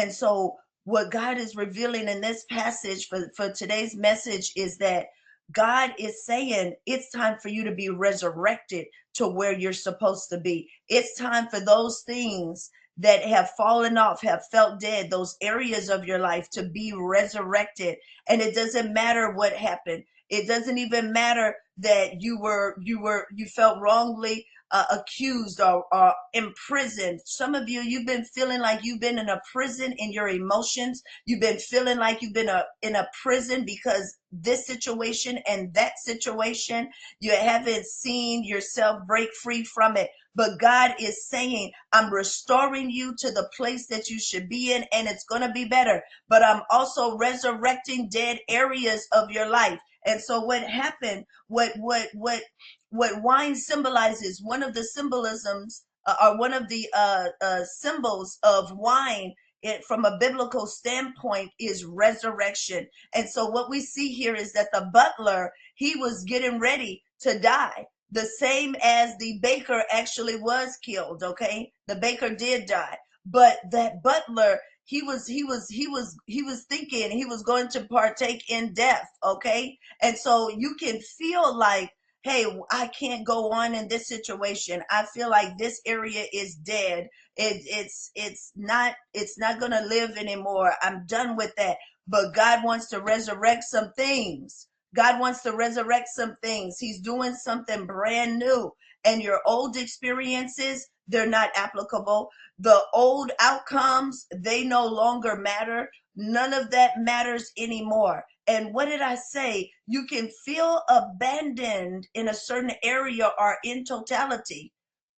And so what God is revealing in this passage for today's message is that God is saying it's time for you to be resurrected to where you're supposed to be. It's time for those things that have fallen off, have felt dead, those areas of your life to be resurrected. And it doesn't matter what happened. It doesn't even matter that you felt wrongly accused or imprisoned. Some of you, you've been feeling like you've been in a prison in your emotions. You've been feeling like you've been in a prison because this situation and that situation, you haven't seen yourself break free from it. But God is saying, I'm restoring you to the place that you should be in, and it's going to be better. But I'm also resurrecting dead areas of your life. And so what happened, what wine symbolizes, one of the symbolisms or one of the symbols of wine, from a biblical standpoint, is resurrection. And so what we see here is that the butler, he was getting ready to die, the same as the baker actually was killed. Okay, the baker did die, but that butler, he was thinking he was going to partake in death. Okay, and so you can feel like, hey, I can't go on in this situation. I feel like this area is dead. It's not going to live anymore. I'm done with that. But God wants to resurrect some things. God wants to resurrect some things. He's doing something brand new. And your old experiences, they're not applicable. The old outcomes, they no longer matter. None of that matters anymore. And what did I say? You can feel abandoned in a certain area or in totality.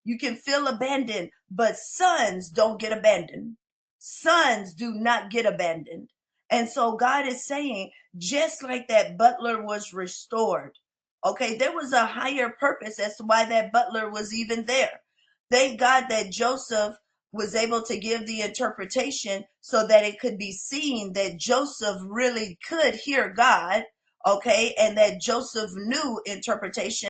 You can feel abandoned, but sons don't get abandoned. Sons do not get abandoned. And so God is saying, just like that butler was restored, okay, there was a higher purpose as to why that butler was even there. Thank God that Joseph was able to give the interpretation so that it could be seen that Joseph really could hear God, okay, and that Joseph knew interpretation.